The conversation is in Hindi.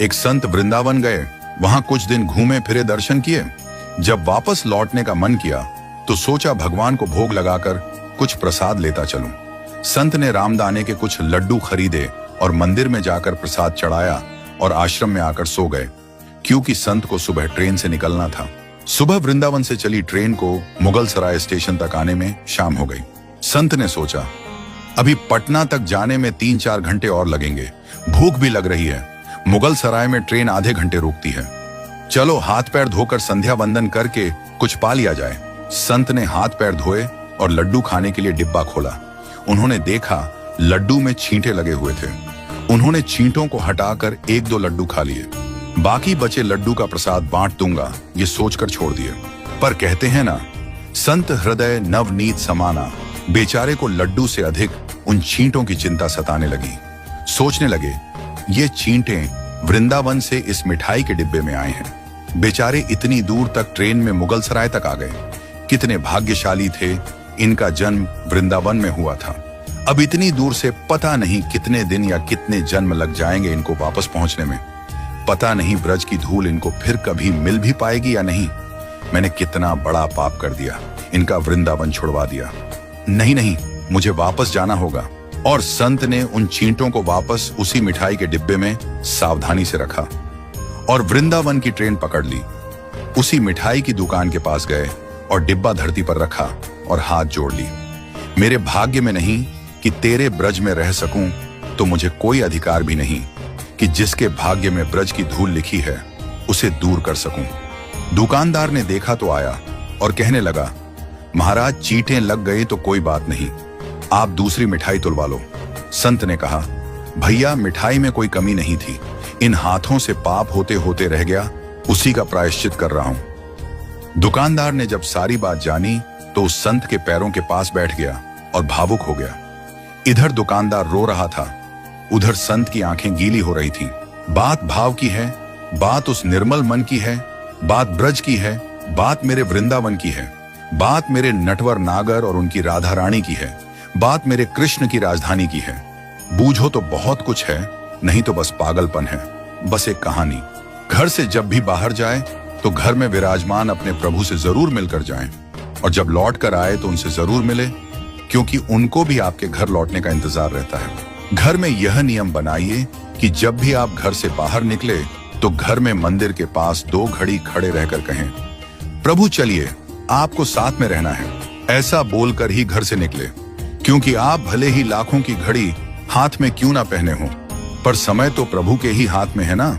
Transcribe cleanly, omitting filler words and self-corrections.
एक संत वृंदावन गए, वहां कुछ दिन घूमे फिरे, दर्शन किए। जब वापस लौटने का मन किया तो सोचा भगवान को भोग लगाकर कुछ प्रसाद लेता चलूं। संत ने रामदाने के कुछ लड्डू खरीदे और मंदिर में जाकर प्रसाद चढ़ाया और आश्रम में आकर सो गए, क्योंकि संत को सुबह ट्रेन से निकलना था। सुबह वृंदावन से चली ट्रेन को मुगल सराय स्टेशन तक आने में शाम हो गई। संत ने सोचा अभी पटना तक जाने में 3-4 घंटे और लगेंगे, भूख भी लग रही है। मुगल सराय में ट्रेन आधे घंटे रुकती है, चलो हाथ पैर धोकर संध्या वंदन करके कुछ पा लिया जाए। संत ने हाथ पैर धोए और लड्डू खाने के लिए डिब्बा खोला। उन्होंने देखा लड्डू में छींटे लगे हुए थे। उन्होंने छींटों को हटाकर 1-2 लड्डू खा लिए। बाकी बचे लड्डू का प्रसाद बांट दूंगा ये सोचकर छोड़ दिए। पर कहते हैं ना, संत हृदय नवनीत समाना। बेचारे को लड्डू से अधिक उन छींटों की चिंता सताने लगी। सोचने लगे ये छींटे वृंदावन से इस मिठाई के डिब्बे में आए हैं। बेचारे इतनी दूर तक ट्रेन में मुगल सराय तक आ गए। कितने भाग्यशाली थे, इनका जन्म वृंदावन में हुआ था। अब इतनी दूर से पता नहीं कितने दिन या कितने जन्म लग जाएंगे इनको वापस पहुंचने में। पता नहीं ब्रज की धूल इनको फिर कभी मिल भी पाएगी या नहीं। मैंने कितना बड़ा पाप कर दिया, इनका वृंदावन छुड़वा दिया। नहीं, मुझे वापस जाना होगा। और संत ने उन छींटों को वापस उसी मिठाई के डिब्बे में सावधानी से रखा और वृंदावन की ट्रेन पकड़ ली। उसी मिठाई की दुकान के पास गए और डिब्बा धरती पर रखा और हाथ जोड़ ली। मेरे भाग्य में नहीं कि तेरे ब्रज में रह सकूं, तो मुझे कोई अधिकार भी नहीं कि जिसके भाग्य में ब्रज की धूल लिखी है उसे दूर कर सकूं। दुकानदार ने देखा तो आया और कहने लगा, महाराज चींटे लग गई तो कोई बात नहीं, आप दूसरी मिठाई तुलवा लो। संत ने कहा, भैया मिठाई में कोई कमी नहीं थी, इन हाथों से पाप होते होते रह गया, उसी का प्रायश्चित कर रहा हूं। दुकानदार ने जब सारी बात जानी तो उस संत के पैरों के पास बैठ गया और भावुक हो गया। इधर दुकानदार रो रहा था, उधर संत की आंखें गीली हो रही थीं। बात भाव की है, बात उस निर्मल मन की है, बात ब्रज की है, बात मेरे वृंदावन की है, बात मेरे नटवर नागर और उनकी राधा रानी की है, बात मेरे कृष्ण की राजधानी की है। बूझो तो बहुत कुछ है, नहीं तो बस पागलपन है, बस एक कहानी। घर से जब भी बाहर जाए तो घर में विराजमान अपने प्रभु से जरूर मिलकर जाएं, और जब लौट कर आए तो उनसे जरूर मिले, क्योंकि उनको भी आपके घर लौटने का इंतजार रहता है। घर में यह नियम बनाइए कि जब भी आप घर से बाहर निकले तो घर में मंदिर के पास 2 घड़ी खड़े रहकर कहें, प्रभु चलिए आपको साथ में रहना है। ऐसा बोलकर ही घर से निकले, क्योंकि आप भले ही लाखों की घड़ी हाथ में क्यों ना पहने हो, पर समय तो प्रभु के ही हाथ में है ना।